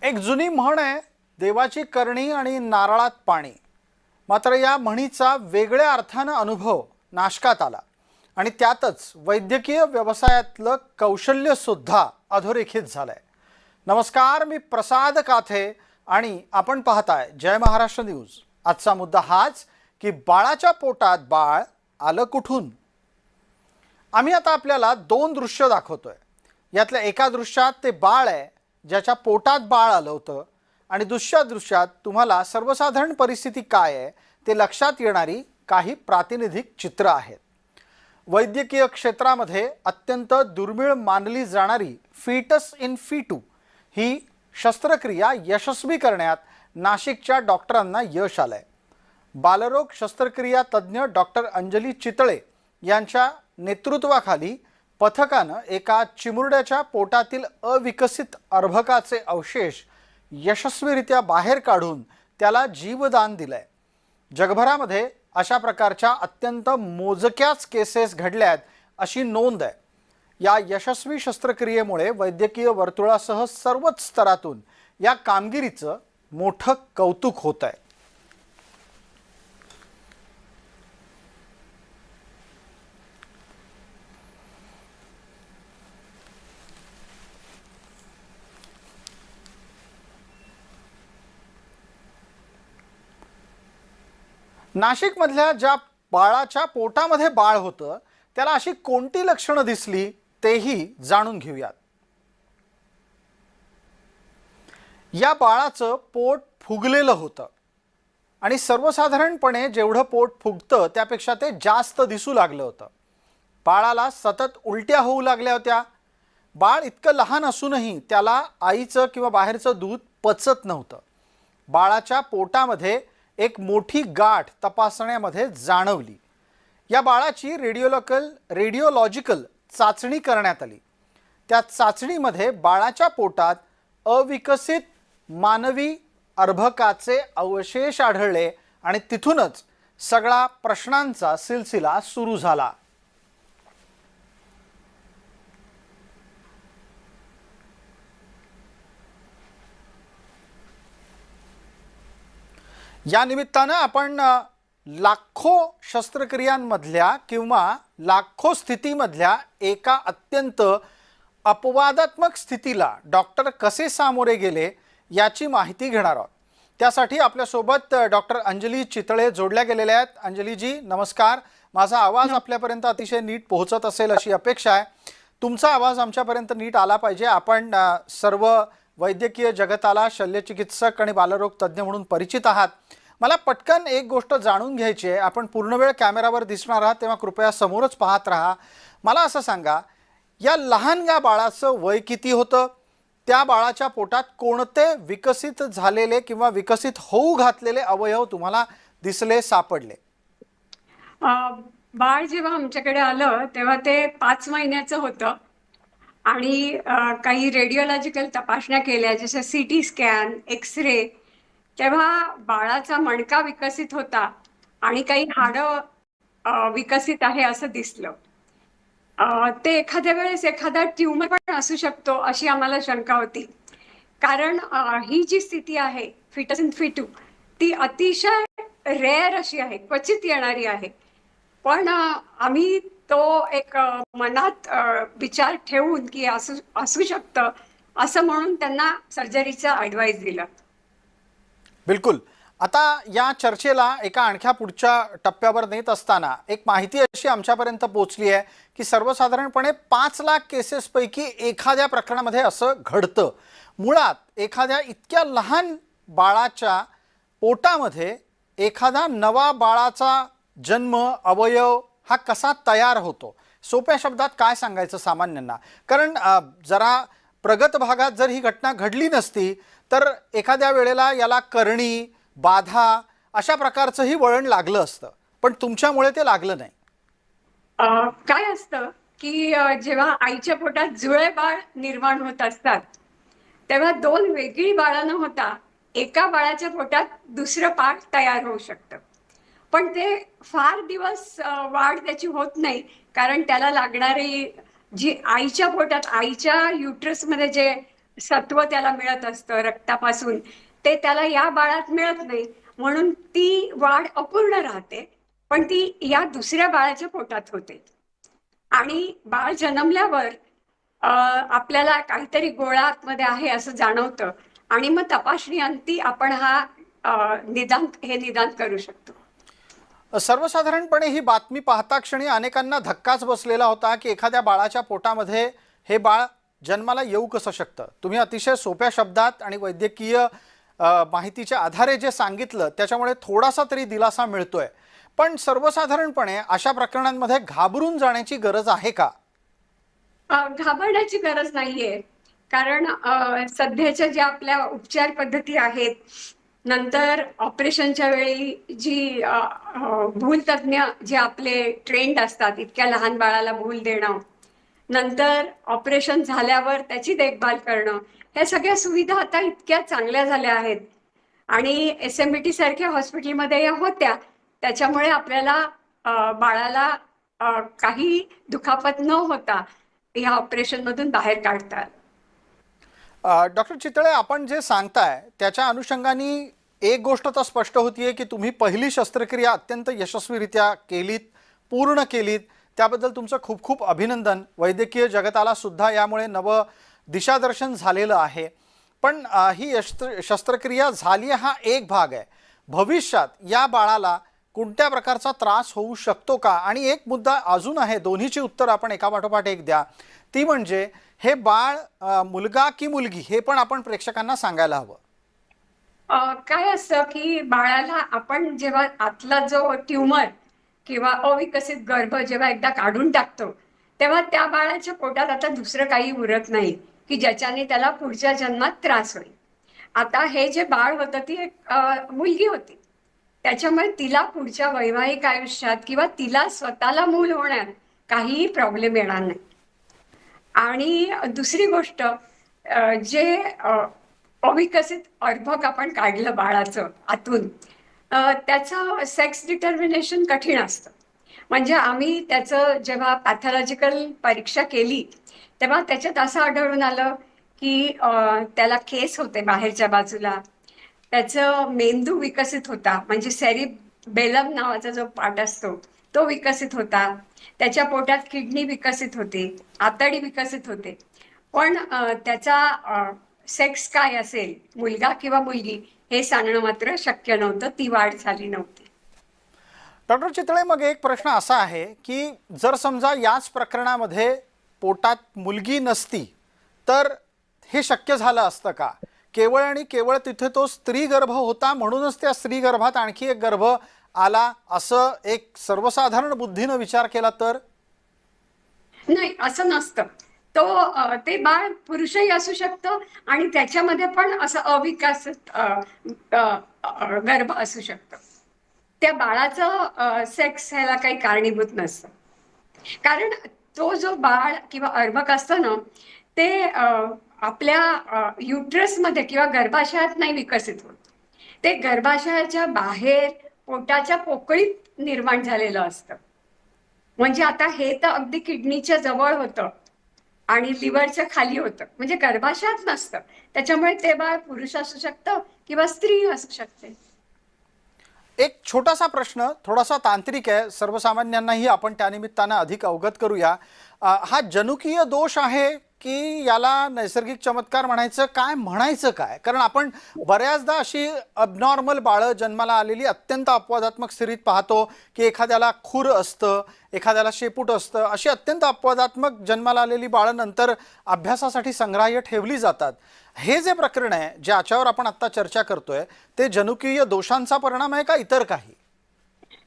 एक जुनी म्हण आहे, देवाची करणी आणि नारळात पाणी. मात्र या म्हणीचा वेगळ्या अर्थानं अनुभव नाशकात आला आणि त्यातच वैद्यकीय व्यवसायातलं कौशल्य सुद्धा अधोरेखित झालंय. नमस्कार, मी प्रसाद काथे आणि आपण पाहताय जय महाराष्ट्र न्यूज. आजचा मुद्दा हाच की बाळाच्या पोटात बाळ आलं कुठून. आम्ही आता आपल्याला दोन दृश्य दाखवतोय. यातल्या एका दृश्यात ते बाळ आहे ज्याच्या पोटात बाळ आलं होतं आणि दुसऱ्या दृश्यात तुम्हाला सर्वसाधारण परिस्थिती काय आहे ते लक्षात येणारी काही प्रातिनिधिक चित्र आहेत. वैद्यकीय क्षेत्रामध्ये अत्यंत दुर्मिळ मानली जाणारी फीटस इन फीटू ही शस्त्रक्रिया यशस्वी करण्यात नाशिकच्या डॉक्टरांना यश आलंय. बालरोग शस्त्रक्रिया तज्ज्ञ डॉक्टर अंजली चितळे यांच्या नेतृत्वाखाली पथकानं एका चिमुरड्याच्या पोटातील अविकसित अर्भकाचे अवशेष यशस्वीरित्या बाहेर काढून त्याला जीवदान दिलंय. जगभरामध्ये अशा प्रकारच्या अत्यंत मोजक्याच केसेस घडल्यात अशी नोंद आहे. या यशस्वी शस्त्रक्रियेमुळे वैद्यकीय वर्तुळासह सर्वच स्तरातून या कामगिरीचं मोठं कौतुक होत आहे. नाशिकमधल्या ज्या बाळाच्या पोटामध्ये बाळ होतं त्याला अशी कोणती लक्षणं दिसली तेही जाणून घेऊयात. या बाळाचं पोट फुगलेलं होतं आणि सर्वसाधारणपणे जेवढं पोट फुगतं त्यापेक्षा ते जास्त दिसू लागलं होतं. बाळाला सतत उलट्या होऊ लागल्या होत्या. बाळ इतकं लहान असूनही त्याला आईचं किंवा बाहेरचं दूध पचत नव्हतं. बाळाच्या पोटामध्ये एक मोठी गाठ तपासण्यामध्ये जाणवली. या बाळाची रेडिओलॉजिकल चाचणी करण्यात आली. त्या चाचणीमध्ये बाळाच्या पोटात अविकसित मानवी अर्भकाचे अवशेष आढळले आणि तिथूनच सगळा प्रश्नांचा सिलसिला सुरू झाला. या निमित्तानं आपण लाखो शस्त्रक्रियांमधल्या किंवा लाखो स्थितीमधल्या एका अत्यंत अपवादात्मक स्थितीला डॉक्टर कसे सामोरे गेले याची माहिती घेणार आहोत. त्यासाठी आपल्यासोबत डॉक्टर अंजली चितळे जोडल्या गेलेल्या आहेत. अंजलीजी नमस्कार. माझा आवाज आपल्यापर्यंत अतिशय नीट पोहोचत असेल अशी अपेक्षा आहे. तुमचा आवाज आमच्यापर्यंत नीट आला पाहिजे. आपण सर्व वैद्यकीय जगताला शल्यचिकित्सक आणि बालरोग तज्ज्ञ म्हणून परिचित आहात. मला पटकन एक गोष्ट जाणून घ्यायची आहे. आपण पूर्ण वेळ कॅमेरावर दिसणार आहात तेव्हा कृपया समोरच पाहत राहा. मला असं सांगा, या लहानग्या बाळाचं वय किती होतं? त्या बाळाच्या पोटात कोणते विकसित झालेले किंवा विकसित होऊ घातलेले अवयव तुम्हाला दिसले, सापडले? बाळ जेव्हा आमच्याकडे आलं तेव्हा ते 5 महिन्याचं होतं आणि काही रेडिओलॉजिकल तपासण्या केल्या जसं CT स्कॅन, एक्सरे. तेव्हा बाळाचा मणका विकसित होता आणि काही हाडं विकसित आहे असं दिसलं. ते एखाद्या वेळेस एखादा ट्यूमर पण असू शकतो अशी आम्हाला शंका होती. कारण ही जी स्थिती आहे फिटस इन फिटू ती अतिशय रेअर अशी आहे, क्वचित येणारी आहे. पण आम्ही तो एक मनात विचार ठेवून की असू शकतं असं म्हणून त्यांना सर्जरीचा ॲडवाइस दिला. बिलकुल. आता या चर्चेला एका आणख्या पुढच्या टप्प्यावर नेत असताना एक माहिती अशी आमच्यापर्यंत पोहोचली आहे की सर्वसाधारणपणे 5 लाख केसेसपैकी एखाद्या प्रकरणामध्ये असं घडतं. मुळात एखाद्या इतक्या लहान बाळाच्या पोटामध्ये एखादा नवा बाळाचा जन्म अवयव हा कसा तयार होतो? सोप्या शब्दात काय सांगायचं सामान्यांना? कारण जरा प्रगत भागात जर ही घटना घडली नसती तर एखाद्या वेळेला याला करणी, बाधा अशा प्रकारचंही वळण लागलं असतं, पण तुमच्यामुळे ते लागलं नाही. काय असतं की जेव्हा आईच्या पोटात जुळे बाळ निर्माण होत असतात तेव्हा 2 वेगळी बाळं न होता एका बाळाच्या पोटात दुसरं बाळ तयार होऊ शकतं. पण ते फार दिवस वाढ त्याची होत नाही, कारण त्याला लागणारी जी आईच्या पोटात आईच्या युट्रसमध्ये जे सत्व त्याला मिळत असतं रक्तापासून, ते त्याला या बाळात मिळत नाही, म्हणून ती वाढ अपूर्ण राहते. पण ती या दुसऱ्या बाळाच्या पोटात होते. आणि बाळ जन्मल्यावर आपल्याला काहीतरी गोळा आतमध्ये आहे असं जाणवतं, आणि मग तपासणी अंती आपण हा निदान करू शकतो. सर्वसाधारणपणे ही बातमी पाहता क्षणी अनेकांना धक्काच बसलेला होता की एखाद्या बाळाच्या पोटामध्ये हे बाळ जन्माला येऊ कसं शकतं. तुम्ही अतिशय सोप्या शब्दात आणि वैद्यकीय माहितीच्या आधारे जे सांगितलं त्याच्यामुळे थोडासा तरी दिलासा मिळतोय. पण सर्वसाधारणपणे अशा प्रकरणांमध्ये घाबरून जाण्याची गरज आहे का? घाबरण्याची गरज नाहीये. कारण सध्याच्या ज्या आपल्या उपचार पद्धती आहेत, नंतर ऑपरेशनच्या वेळी जी भूलतज्ञ जे आपले ट्रेंड असतात, इतक्या लहान बाळाला भूल देणं, नंतर ऑपरेशन झाल्यावर त्याची देखभाल करणं, ह्या सगळ्या सुविधा आता इतक्या चांगल्या झाल्या आहेत. आणि SMBT सारख्या हॉस्पिटलमध्ये या होत्या, त्याच्यामुळे आपल्याला बाळाला काही दुखापत न होता या ऑपरेशनमधून बाहेर काढतात. डॉक्टर चितळे, आपण जे सांगताय त्याच्या अनुषंगाने एक गोष्ट तर स्पष्ट होतीये की तुम्ही पहिली शस्त्रक्रिया अत्यंत यशस्वीरित्या केलीत, पूर्ण केलीत. त्याबद्दल तुमचं खूप खूप अभिनंदन. वैद्यकीय जगताला सुद्धा यामुळे नवं दिशादर्शन झालेलं आहे. पण ही शस्त्रक्रिया झाली हा एक भाग आहे. भविष्यात या बाळाला कोणत्या प्रकारचा त्रास होऊ शकतो का? आणि एक मुद्दा अजून आहे, दोन्हीची उत्तर आपण एकापाठोपाठ एक द्या. ती म्हणजे हे बाळ मुलगा की मुलगी हे पण आपण प्रेक्षकांना सांगायला हवं. काय असतं की बाळाला आपण जेव्हा आतला जो ट्यूमर किंवा अविकसित गर्भ जेव्हा एकदा काढून टाकतो, तेव्हा त्या बाळाच्या पोटात आता दुसरं काही उरत नाही की ज्याच्याने त्याला पुढच्या जन्मात त्रास होईल. आता हे जे बाळ होतं ती एक मुलगी होती, त्याच्यामुळे तिला पुढच्या वैवाहिक आयुष्यात किंवा तिला स्वतःला मूल होण्यात काहीही प्रॉब्लेम येणार नाही. आणि दुसरी गोष्ट, जे अविकसित अर्भक आपण काढलं बाळाचं आतून, त्याचं सेक्स डिटर्मिनेशन कठीण असतं. म्हणजे आम्ही त्याचं जेव्हा पॅथॉलॉजिकल परीक्षा केली तेव्हा त्याच्यात असं आढळून आलं की त्याला केस होते बाहेरच्या बाजूला, त्याचं मेंदू विकसित होता, म्हणजे सेरिबेलम नावाचा जो पार्ट असतो तो विकसित होता, त्याच्या पोटात किडनी विकसित होते, आतडी विकसित होते. पण त्याचा सेक्स काय असेल, मुलगा किंवा मुलगी, हे सांगणं मात्र शक्य नव्हतं. ती वाढ झाली नव्हती. डॉक्टर चितळे, मग एक प्रश्न असा आहे की जर समजा याच प्रकरणामध्ये पोटात मुलगी नसती तर हे शक्य झालं असतं का? केवळ आणि केवळ तिथे तो स्त्री गर्भ होता म्हणूनच त्या स्त्री गर्भात आणखी एक गर्भ आला असं एक सर्वसाधारण बुद्धीनं विचार केला तर? नाही, असं नसतं. ते बाळ पुरुषही असू शकतं आणि त्याच्यामध्ये पण असं अविकसित गर्भ असू शकतं. त्या बाळाचं सेक्स ह्याला काही कारणीभूत नसतं. कारण तो जो बाळ किंवा अर्भक असतं ना, ते आपल्या युट्रसमध्ये किंवा गर्भाशयात नाही विकसित होत. ते गर्भाशयाच्या बाहेर पोटाच्या पोकळीत निर्माण झालेलं असतं. म्हणजे आता हे तर अगदी किडनीच्या जवळ होतं आणि लिव्हरच्या खाली होतं, म्हणजे गर्भाशयात नसतं. त्याच्यामुळे ते बाळ पुरुष असू शकतं किंवा स्त्री असू शकते. एक छोटासा प्रश्न, थोडासा तांत्रिक आहे, सर्वसामान्यांनाही आपण त्यानिमित्तानं अधिक अवगत करूया. हा जनुकीय दोष आहे की याला नैसर्गिक चमत्कार म्हणायचं काय, म्हणायचं काय? कारण आपण बऱ्याचदा अशी अबनॉर्मल बाळं जन्माला आलेली अत्यंत अपवादात्मक स्थितीत पाहतो की एखाद्याला खूर असतं, एखाद्याला शेपूट असतं. अशी अत्यंत अपवादात्मक जन्माला आलेली बाळं नंतर अभ्यासासाठी संग्राह्य ठेवली जातात. हे जे प्रकरण आहे ज्याच्यावर आपण आता चर्चा करतोय ते जनुकीय दोषांचा परिणाम आहे का इतर काही?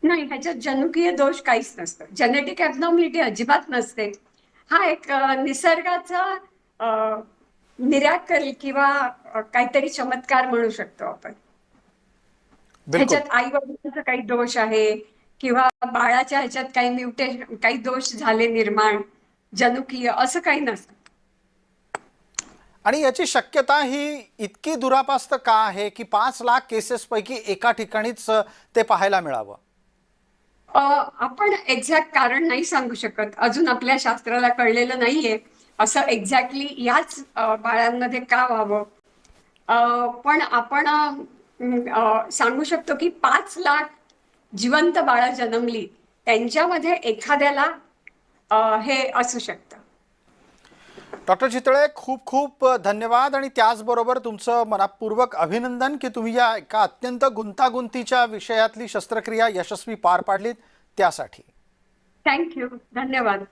नाही, ह्याच्यात जनुकीय दोष काहीच नसतं. जेनेटिक ॲबनॉर्मॅलिटी अजिबात नसते. हा एक निसर्गाचा मिरॅकल किंवा काहीतरी चमत्कार म्हणू शकतो आपण. ह्याच्यात आई वडिलांचा काही दोष आहे किंवा बाळाच्या ह्याच्यात काही म्युटेशन, काही दोष झाले निर्माण जनुकीय, असं काही नसतं. आणि याची शक्यता ही इतकी दुरापास्त का आहे की 5 लाख केसेस पैकी एका ठिकाणीच ते पाहायला मिळावं? आपण एक्झॅक्ट कारण नाही सांगू शकत, अजून आपल्या शास्त्राला कळलेलं नाहीये. असं एक्झॅक्टली याच बाळांमध्ये का व्हावं. पण आपण सांगू शकतो की 5 लाख जिवंत बाळं जन्मली त्यांच्यामध्ये एखाद्याला हे असू शकतं. डॉक्टर चितळे, खूप खूप धन्यवाद आणि त्याचबरोबर तुमचं मनपूर्वक अभिनंदन की तुम्ही या एका अत्यंत गुंतागुंतीच्या विषयातली शस्त्रक्रिया यशस्वी पार पाडलीत त्यासाठी. थँक्यू, धन्यवाद.